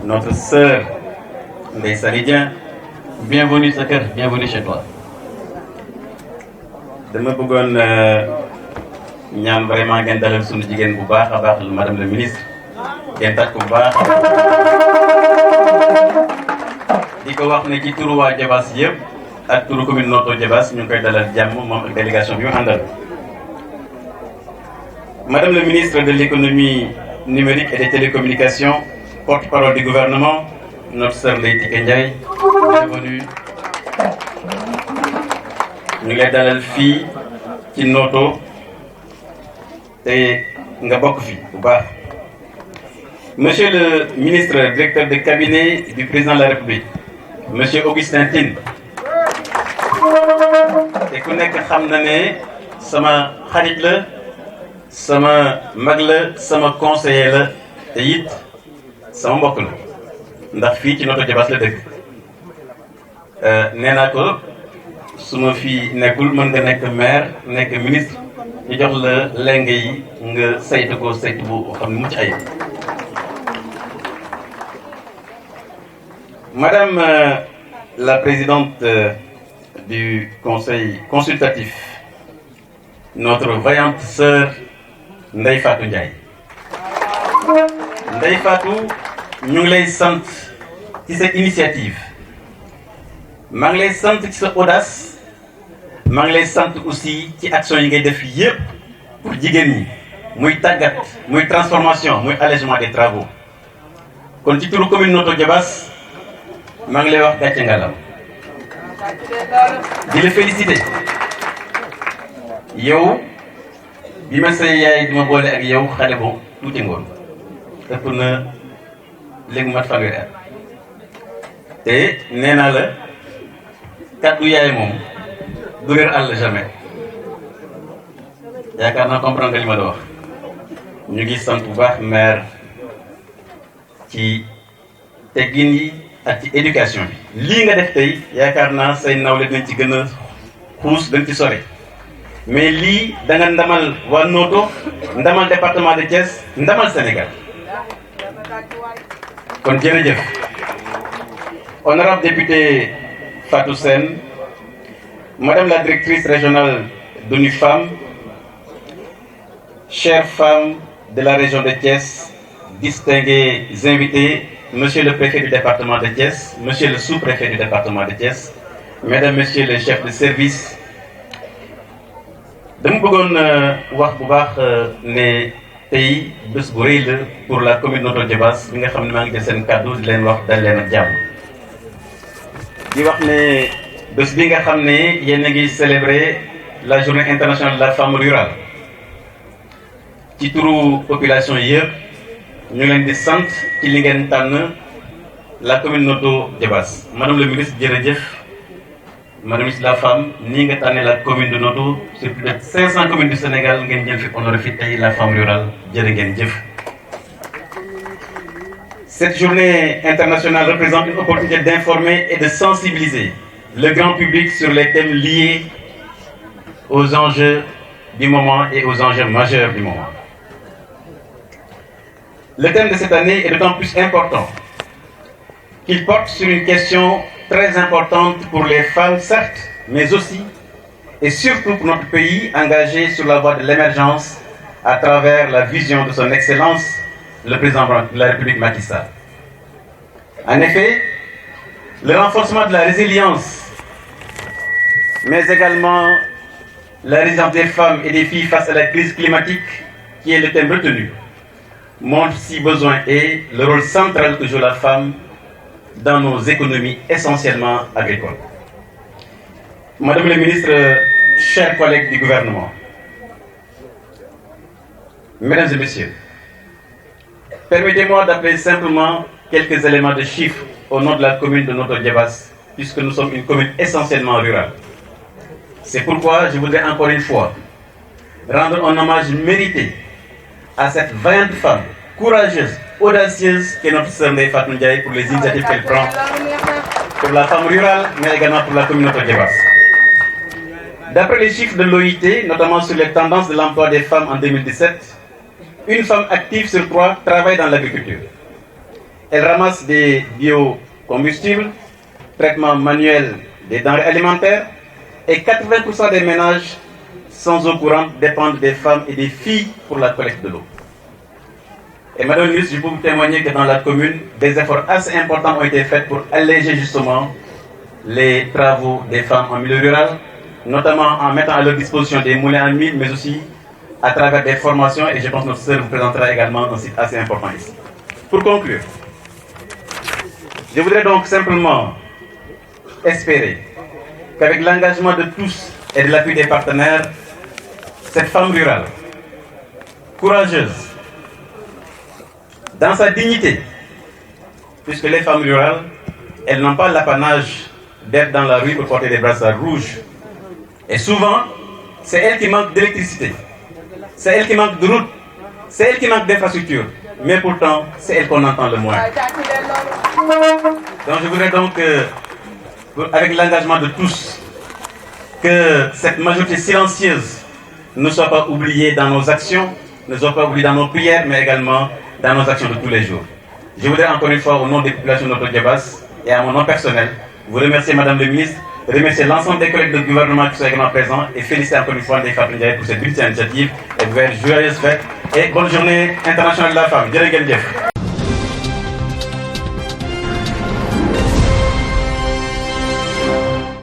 notre sœur Ndeye Saly Dieng, bienvenue sa kër, bienvenue chez toi. dama bëggoon ñaan vraiment ngeen dalal sunu jigéen bu baax a baax madame le ministre ngeen tàcc ko bu baax di ko wax ne ci turu waa Diobass yëpp ak turu commune Notto Diobass ñu ngi koy dalal jàmm moom ak délégation bi mu àndal. Madame le ministre de l'économie numérique et des télécommunications, porte-parole du gouvernement, notre sœur Ndeye Tické Ndiaye, bienvenue. ñu ngi lay dalal fii ci Notto te nga bokk fi bu baax. Monsieur le ministre directeur de cabinet du président de la République, monsieur Augustin Tine, te ku nekk xam na ne sama xarit la, sama mag la, sama conseiller la te it sama mbokk la ndax fii ci Notto Diobass la dëkk. nee naa ko su ma fi nekkul mën nga nekk maire nekk ministre ñu jox la lenge yi nga saytu ko saytu bu xam ne mucc ayib. Madame la présidente du conseil consultatif, notre vaillante sœur Ndeye Fatou Ndiaye. Ndeye Fatou ñu ngi lay sant ci sa initiative, maa ngi lay sant ci sa audace, maa ngi lay sant aussi ci action yi ngay def yépp pour jigéen ñi, muy tàggat, muy transformation, muy allègement des travaux. kon ci turu commune Notto Diobass maa ngi lay wax gàcce ngalam di la féliciter. yow bi ma say yaay di ma boole ak yow xale boobu tuuti ngoon ëpp na léegi mat fanweeri at te nee naa la kàddu yaay moom du réer àll jamais. yaakaar naa comprendre nga li ma la wax. ñu ngi sant bu baax maire ci teggin yi ak ci éducation bi. lii nga def tey yaakaar naa say nawle dañ ci gën a xuus dañ ci sore mais lii da nga ndamal waa Notto, ndamal département de Thiès, ndamal Sénégal. kon jërëjëf. Honorable député Fatou Sène, Madame la directrice régionale d'ONU Femmes, chères femmes de la région de Thiès, distingués invités, Monsieur le préfet du département de Thiès, Monsieur le sous-préfet du département de Thiès, Mesdames, Messieurs les chefs de service, dama bëggoon wax bu baax ne tey bés bu rëy la pour la commune Notto Diobass bi nga xam ne maa ngi jël seen kàddu di leen wax dal leen ak jàmm. di wax ne bés bi nga xam ne yéen a ngi célébrer la journée internationale de la femme rurale ci turu population yëpp ñu leen di sant ci li ngeen tànn la commune Notto Diobass. Madame le ministre jërëjëf. Madame la femme ni nga tànnee la commune de Notto sur plus de 500 communes du Sénégal ngeen jël fi honoré fi tey la femme rurale jërë ngeen jëf. Cette journée internationale représente une opportunité d'informer et de sensibiliser le grand public sur les thèmes liés aux enjeux du moment et aux enjeux majeurs du moment. Le thème de cette année est d'autant plus important qu'il porte sur une question très importante pour les femmes, certes, mais aussi et surtout pour notre pays engagé sur la voie de l'émergence à travers la vision de son Excellence, le président de la République Macky Sall. En effet, le renforcement de la résilience, mais également la résilience des femmes et des filles face à la crise climatique, qui est le thème retenu, montre si besoin est le rôle central que joue la femme dans nos économies essentiellement agricoles. Madame la ministre, chers collègues du gouvernement, mesdames et messieurs, permettez-moi d'appeler simplement quelques éléments de chiffres au nom de la commune de Notto Diobass, puisque nous sommes une commune essentiellement rurale. C'est pourquoi je voudrais encore une fois rendre un hommage mérité à cette vaillante femme, courageuse, audacieuse qu'est notre sœur Ndeye Fatou Ndiaye pour les initiatives qu'elle prend pour la femme rurale, mais également pour la commune de Notto Diobass. D'après les chiffres de l'OIT, notamment sur les tendances de l'emploi des femmes en 2017, une femme active sur 3 travaille dans l'agriculture. Elles ramassent des biocombustibles, traitement manuel des denrées alimentaires, et 80% des ménages sans eau courante dépendent des femmes et des filles pour la collecte de l'eau. Et Madame la ministre, je peux vous témoigner que dans la commune, des efforts assez importants ont été faits pour alléger justement les travaux des femmes en milieu rural, notamment en mettant à leur disposition des moulins à mille, mais aussi à travers des formations, et je pense que notre sœur vous présentera également un site assez important ici. Pour conclure, je voudrais donc simplement espérer qu'avec l'engagement de tous et de l'appui des partenaires, cette femme rurale, courageuse, dans sa dignité, puisque les femmes rurales, elles n'ont pas l'apanage d'être dans la rue pour porter des brassards rouges. Et souvent, c'est elles qui manquent d'électricité, c'est elles qui manquent de route, c'est elles qui manquent d'infrastructures. Mais pourtant, c'est elles qu'on entend le moins. Donc je voudrais donc, avec l'engagement de tous, que cette majorité silencieuse ne soit pas oubliée dans nos actions, ne soit pas oubliée dans nos prières, mais également dans nos actions de tous les jours. Je voudrais encore une fois, au nom des populations de notre Djabas et à mon nom personnel, vous remercier Madame le ministre, remercier l'ensemble des collègues du gouvernement qui sont également présents et féliciter encore une fois les femmes pour cette ultime initiative et vous faire joyeuses fêtes et bonne journée internationale de la femme.